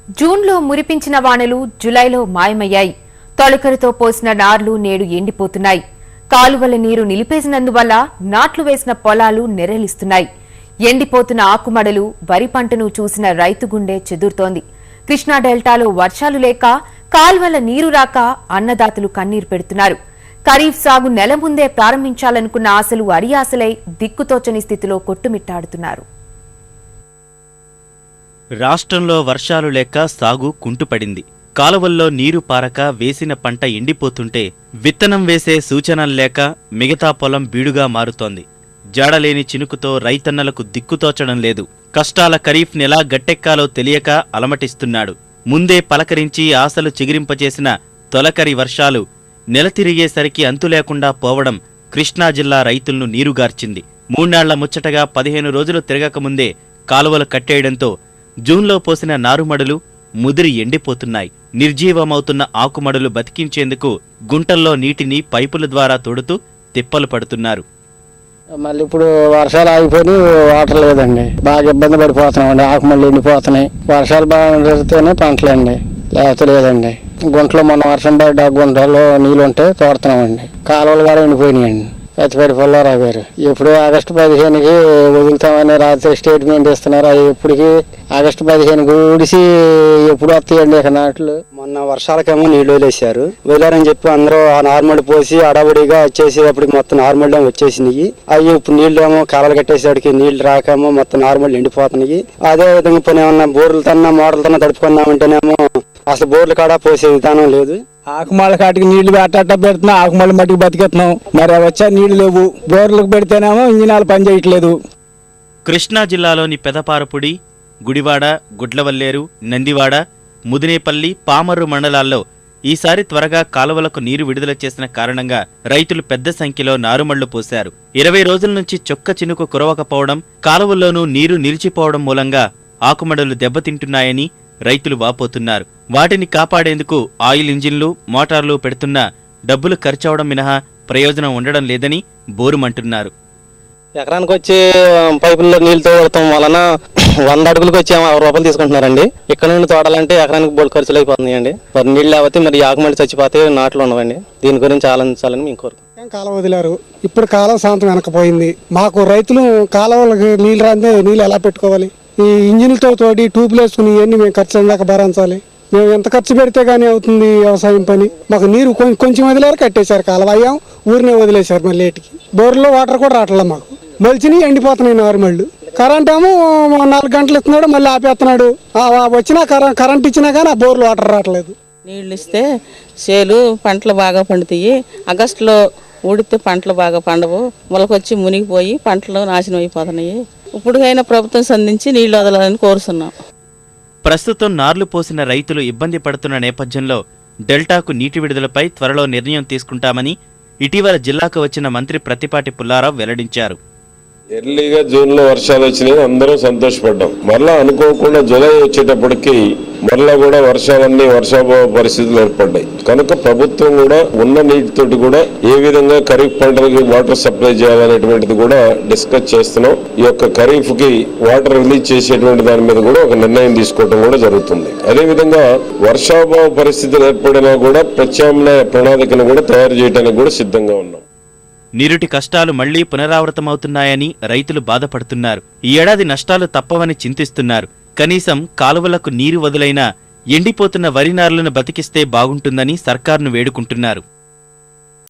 జూన్లో మురిపించిన వానలు జులైలో మాయమయ్యాయి. తొలకరితో పోసిన నార్లు నేడు ఎండిపోతున్నాయి. కాలువల నీరు నిలిపేసినందువల్ల నాట్లు వేసిన పొలాలు నెర్రెలిస్తున్నాయి. ఎండిపోతున్న ఆకుమడలు, వరి పంటను చూసిన రైతు గుండె చెదురుతోంది. కృష్ణా డెల్టాలో వర్షాలు లేక, కాల్వల నీరు రాక అన్నదాతలు కన్నీరు పెడుతున్నారు. ఖరీఫ్ సాగు నెల ముందే ప్రారంభించాలనుకున్న ఆశలు అడియాసలై దిక్కుతోచని స్థితిలో కొట్టుమిట్టాడుతున్నారు. రాష్ట్రంలో వర్షాలు లేక సాగు కుంటుపడింది. కాలువల్లో నీరు పారక వేసిన పంట ఎండిపోతుంటే విత్తనం వేసే సూచనల్లేక మిగతా పొలం బీడుగా మారుతోంది. జాడలేని చినుకుతో రైతన్నలకు దిక్కుతోచడం లేదు. కష్టాల ఖరీఫ్ నెలా గట్టెక్కాలో తెలియక అలమటిస్తున్నాడు. ముందే పలకరించి ఆశలు చిగిరింపచేసిన తొలకరి వర్షాలు నెల తిరిగేసరికి అంతులేకుండా పోవడం కృష్ణా జిల్లా రైతులను నీరుగార్చింది. మూడ్నాళ్ల ముచ్చటగా 15 రోజులు తిరగకముందే కాలువలు కట్టేయడంతో జూన్లో పోసిన నారుమడులు ముదిరి ఎండిపోతున్నాయి. నిర్జీవమవుతున్న ఆకుమడులు బతికించేందుకు గుంటల్లో నీటిని పైపుల ద్వారా తోడుతూ తిప్పలు పడుతున్నారు. మళ్ళీ ఇప్పుడు వర్షాలు ఆగిపోయి వాటర్ లేదండి, బాగా ఇబ్బంది పడిపోతున్నామండి. ఆకుమళ్ళు ఎండిపోతున్నాయి. వర్షాలు బాగా జరిగితేనే పంటలండి, లేకపోతే లేదండి. గుంటలో మొన్న వర్షం పడ్డ గుంటలో నీళ్ళు ఉంటే తోడుతున్నామండి. కాలువలు కూడా ఎండిపోయినాయండి. పచ్చిపడి పుల్లారావు గారు ఇప్పుడు ఆగస్టు 15కి వదులుతామని రాత్రి స్టేట్మెంట్ ఇస్తున్నారు. అది ఇప్పటికి ఆగస్టు 15కి ఊడిసి ఎప్పుడు వస్తాయండి ఇక నాట్లు. మొన్న వర్షాలకేమో నీళ్లు వదిలేశారు. వదిలేరని చెప్పి అందరూ ఆ నార్మల్ పోసి అడబడిగా వచ్చేసేటప్పటికి మొత్తం నార్మల్ డ్యామ్ వచ్చేసినాయి. అవి ఇప్పుడు నీళ్లు ఏమో కాలువలు కట్టేసేటికి నీళ్లు రాకేమో మొత్తం నార్మల్ ఎండిపోతున్నాయి. అదే విధంగా పోనీ ఏమన్నా బోర్లు తన్నా మోటార్లు తన్నా తడుపుకున్నామంటేనేమో అసలు బోర్లు కాడ పోసే విధానం లేదు. ఆకుమాల కాటికి నీళ్లు అట్ట పెడుతున్నాం, ఆకుమాల మట్టికి బతికెత్తున్నాం. మరి వచ్చా నీళ్లు లేవు. బోర్లకు పెడితేనేమో ఇంజినాలు పనిచేయట్లేదు. కృష్ణా జిల్లాలోని పెదపారపుడి, గుడివాడ, గుడ్లవల్లేరు, నందివాడ, ముదినేపల్లి, పామర్రు మండలాల్లో ఈసారి త్వరగా కాలువలకు నీరు విడుదల చేసిన కారణంగా రైతులు పెద్ద సంఖ్యలో నారుమళ్లు పోశారు. 20 రోజుల నుంచి చొక్క చినుకు కురవకపోవడం, కాలువల్లోనూ నీరు నిలిచిపోవడం మూలంగా ఆకుమడులు దెబ్బతింటున్నాయని రైతులు వాపోతున్నారు. వాటిని కాపాడేందుకు ఆయిల్ ఇంజిన్లు, మోటార్లు పెడుతున్నా డబ్బులు ఖర్చవడం మినహా ప్రయోజనం ఉండడం లేదని బోరుమంటున్నారు. ఎకరానికి వచ్చి పైపుల్లో నీళ్ళతో తోడటం వలన 100 అడుగులకు వచ్చి 60 రూపాయలు తీసుకుంటున్నారండి. ఇక్కడ నుండి తోడాలంటే ఎకరానికి బోల్ ఖర్చులు అయిపోతున్నాయండి. మరి నీళ్ళు లేకపోతే మరి ఆకుమడి చచ్చిపోతే నాట్లు ఉండవండి. దీని గురించి ఆలోచించాలని మేము కోరుకుంటాం. కాలువ వదిలారు, ఇప్పుడు కాలువ సాంతం వెనకపోయింది. మాకు రైతులు కాలువలకు నీళ్ళు రాందే నీళ్ళు ఎలా పెట్టుకోవాలి? ఈ ఇంజిన్లతో తోడి ట్యూబ్లు వేసుకుని ఇవన్నీ మేము ఖర్చు దాకా భరించాలి. మేము ఎంత ఖర్చు పెడితే గానీ అవుతుంది వ్యవసాయం పని. మాకు నీరు కొంచెం వదిలేరు, కట్టేశారు కాలువ. అయ్యాం ఊరినే వదిలేశారు. మళ్ళీ లేటికి బోర్లో వాటర్ కూడా రావట్లే. మాకు మలిచిని ఎండిపోతున్నాయి నార్మళ్ళు. కరెంట్ ఏమో 4 గంటలు ఇస్తున్నాడు, మళ్ళీ ఆపేస్తున్నాడు. వచ్చినా కరెంట్ ఇచ్చినా కానీ ఆ బోర్లు వాటర్ రావట్లేదు. నీళ్ళు ఇస్తే చేలు పంటలు బాగా పండుతాయి. ఆగస్టులో ఊడితే పంటలు బాగా పండవు. మొలకొచ్చి మునిగిపోయి పంటలు నాశనం అయిపోతున్నాయి. ఇప్పుడుకైనా ప్రభుత్వం సంధించి నీళ్లు వదలాలని కోరుతున్నాం. ప్రస్తుతం నార్లు పోసిన రైతులు ఇబ్బంది పడుతున్న నేపథ్యంలో డెల్టాకు నీటి విడుదలపై త్వరలో నిర్ణయం తీసుకుంటామని ఇటీవల జిల్లాకు వచ్చిన మంత్రి ప్రత్తిపాటి పుల్లారావు వెల్లడించారు. ఎర్లీగా జూన్లో వర్షాలు వచ్చినాయి, అందరం సంతోషపడ్డాం. మళ్ళా అనుకోకుండా జూలై వచ్చేటప్పటికి మళ్ళా కూడా వర్షాభావ పరిస్థితులు ఏర్పడ్డాయి. కనుక ప్రభుత్వం కూడా ఉన్న నీటితోటి కూడా ఏ విధంగా ఖరీఫ్ పంటలకి వాటర్ సప్లై చేయాలనేటువంటిది కూడా డిస్కస్ చేస్తున్నాం. ఈ యొక్క ఖరీఫ్ కి వాటర్ రిలీజ్ చేసేటువంటి దాని మీద కూడా ఒక నిర్ణయం తీసుకోవడం కూడా జరుగుతుంది. అదేవిధంగా వర్షాభావ పరిస్థితులు ఏర్పడినా కూడా ప్రత్యామ్నాయ ప్రణాళికను కూడా తయారు చేయడానికి కూడా సిద్ధంగా ఉన్నాం. నీరుటి కష్టాలు మళ్లీ పునరావృతమవుతున్నాయని రైతులు బాధపడుతున్నారు. ఈ ఏడాది నష్టాలు తప్పవని చింతిస్తున్నారు. కనీసం కాలువలకు నీరు వదులైనా ఎండిపోతున్న వరి నారులను బతికిస్తే బాగుంటుందని సర్కార్ను వేడుకుంటున్నారు.